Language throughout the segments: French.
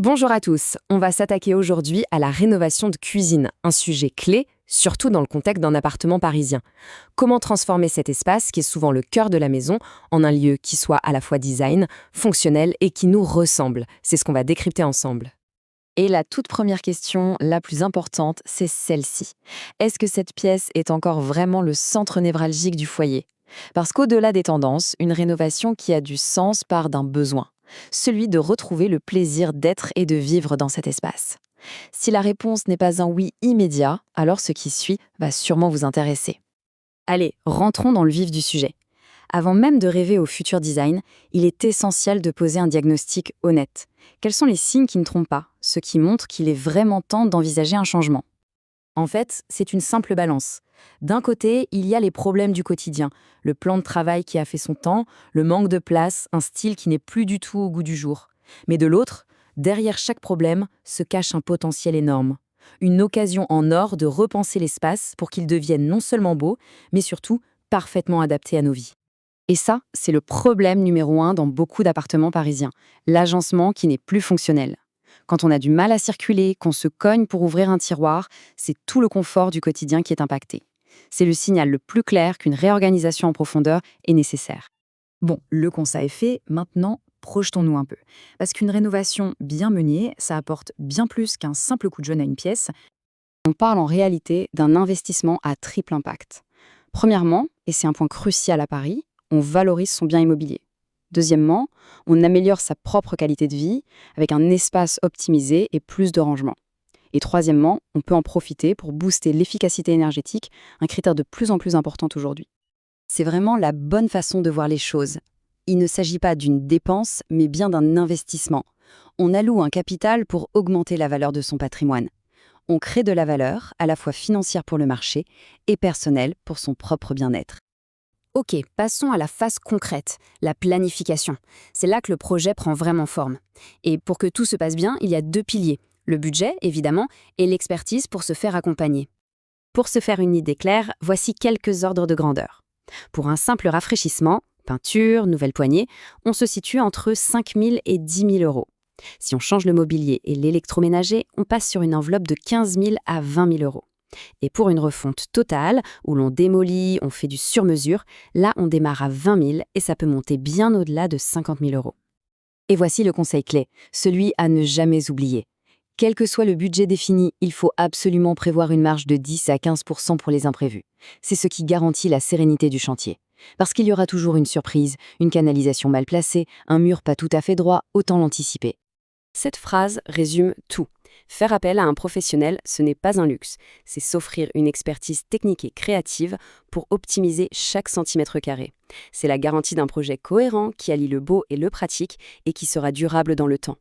Bonjour à tous, on va s'attaquer aujourd'hui à la rénovation de cuisine, un sujet clé, surtout dans le contexte d'un appartement parisien. Comment transformer cet espace, qui est souvent le cœur de la maison, en un lieu qui soit à la fois design, fonctionnel et qui nous ressemble. C'est ce qu'on va décrypter ensemble. Et la toute première question, la plus importante, c'est celle-ci. Est-ce que cette pièce est encore vraiment le centre névralgique du foyer? Parce qu'au-delà des tendances, une rénovation qui a du sens part d'un besoin, celui de retrouver le plaisir d'être et de vivre dans cet espace. Si la réponse n'est pas un oui immédiat, alors ce qui suit va sûrement vous intéresser. Allez, rentrons dans le vif du sujet. Avant même de rêver au futur design, il est essentiel de poser un diagnostic honnête. Quels sont les signes qui ne trompent pas, ceux qui montrent qu'il est vraiment temps d'envisager un changement? En fait, c'est une simple balance. D'un côté, il y a les problèmes du quotidien, le plan de travail qui a fait son temps, le manque de place, un style qui n'est plus du tout au goût du jour. Mais de l'autre, derrière chaque problème se cache un potentiel énorme. Une occasion en or de repenser l'espace pour qu'il devienne non seulement beau, mais surtout parfaitement adapté à nos vies. Et ça, c'est le problème numéro un dans beaucoup d'appartements parisiens, l'agencement qui n'est plus fonctionnel. Quand on a du mal à circuler, qu'on se cogne pour ouvrir un tiroir, c'est tout le confort du quotidien qui est impacté. C'est le signal le plus clair qu'une réorganisation en profondeur est nécessaire. Bon, le constat est fait, maintenant, projetons-nous un peu. Parce qu'une rénovation bien menée, ça apporte bien plus qu'un simple coup de jeune à une pièce. On parle en réalité d'un investissement à triple impact. Premièrement, et c'est un point crucial à Paris, on valorise son bien immobilier. Deuxièmement, on améliore sa propre qualité de vie avec un espace optimisé et plus de rangement. Et troisièmement, on peut en profiter pour booster l'efficacité énergétique, un critère de plus en plus important aujourd'hui. C'est vraiment la bonne façon de voir les choses. Il ne s'agit pas d'une dépense, mais bien d'un investissement. On alloue un capital pour augmenter la valeur de son patrimoine. On crée de la valeur, à la fois financière pour le marché et personnelle pour son propre bien-être. Ok, passons à la phase concrète, la planification. C'est là que le projet prend vraiment forme. Et pour que tout se passe bien, il y a deux piliers. Le budget, évidemment, et l'expertise pour se faire accompagner. Pour se faire une idée claire, voici quelques ordres de grandeur. Pour un simple rafraîchissement, peinture, nouvelle poignée, on se situe entre 5 000 et 10 000 euros. Si on change le mobilier et l'électroménager, on passe sur une enveloppe de 15 000 à 20 000 euros. Et pour une refonte totale, où l'on démolit, on fait du sur-mesure, là on démarre à 20 000 et ça peut monter bien au-delà de 50 000 euros. Et voici le conseil clé, celui à ne jamais oublier. Quel que soit le budget défini, il faut absolument prévoir une marge de 10 à 15% pour les imprévus. C'est ce qui garantit la sérénité du chantier. Parce qu'il y aura toujours une surprise, une canalisation mal placée, un mur pas tout à fait droit, autant l'anticiper. Cette phrase résume tout. Faire appel à un professionnel, ce n'est pas un luxe. C'est s'offrir une expertise technique et créative pour optimiser chaque centimètre carré. C'est la garantie d'un projet cohérent qui allie le beau et le pratique et qui sera durable dans le temps.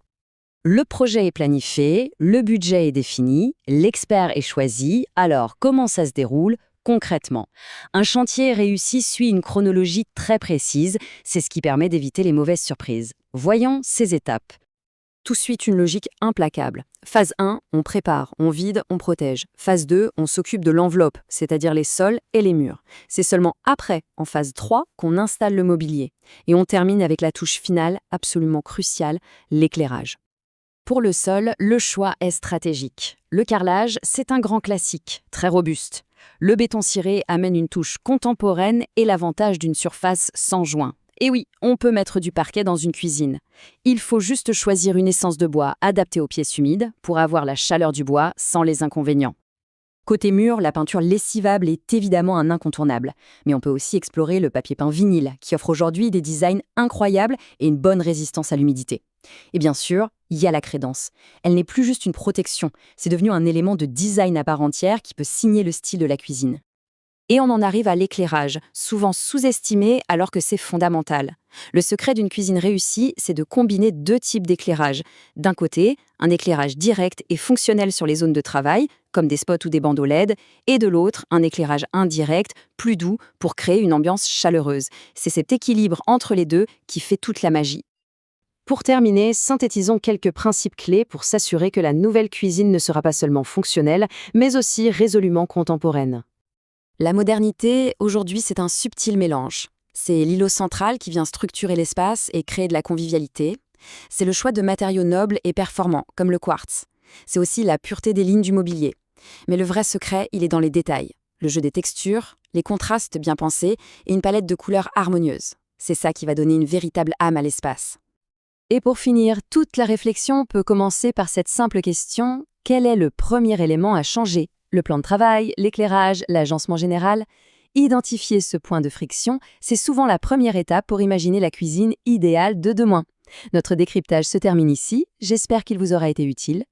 Le projet est planifié, le budget est défini, l'expert est choisi. Alors, comment ça se déroule concrètement? Un chantier réussi suit une chronologie très précise. C'est ce qui permet d'éviter les mauvaises surprises. Voyons ces étapes. Tout suit une logique implacable. Phase 1, on prépare, on vide, on protège. Phase 2, on s'occupe de l'enveloppe, c'est-à-dire les sols et les murs. C'est seulement après, en phase 3, qu'on installe le mobilier. Et on termine avec la touche finale, absolument cruciale, l'éclairage. Pour le sol, le choix est stratégique. Le carrelage, c'est un grand classique, très robuste. Le béton ciré amène une touche contemporaine et l'avantage d'une surface sans joint. Et oui, on peut mettre du parquet dans une cuisine. Il faut juste choisir une essence de bois adaptée aux pièces humides pour avoir la chaleur du bois sans les inconvénients. Côté mur, la peinture lessivable est évidemment un incontournable. Mais on peut aussi explorer le papier peint vinyle, qui offre aujourd'hui des designs incroyables et une bonne résistance à l'humidité. Et bien sûr, il y a la crédence. Elle n'est plus juste une protection, c'est devenu un élément de design à part entière qui peut signer le style de la cuisine. Et on en arrive à l'éclairage, souvent sous-estimé alors que c'est fondamental. Le secret d'une cuisine réussie, c'est de combiner deux types d'éclairage. D'un côté, un éclairage direct et fonctionnel sur les zones de travail, comme des spots ou des bandeaux LED, et de l'autre, un éclairage indirect, plus doux, pour créer une ambiance chaleureuse. C'est cet équilibre entre les deux qui fait toute la magie. Pour terminer, synthétisons quelques principes clés pour s'assurer que la nouvelle cuisine ne sera pas seulement fonctionnelle, mais aussi résolument contemporaine. La modernité, aujourd'hui, c'est un subtil mélange. C'est l'îlot central qui vient structurer l'espace et créer de la convivialité. C'est le choix de matériaux nobles et performants, comme le quartz. C'est aussi la pureté des lignes du mobilier. Mais le vrai secret, il est dans les détails. Le jeu des textures, les contrastes bien pensés et une palette de couleurs harmonieuses. C'est ça qui va donner une véritable âme à l'espace. Et pour finir, toute la réflexion peut commencer par cette simple question: quel est le premier élément à changer? Le plan de travail, l'éclairage, l'agencement général? Identifier ce point de friction, c'est souvent la première étape pour imaginer la cuisine idéale de demain. Notre décryptage se termine ici, j'espère qu'il vous aura été utile.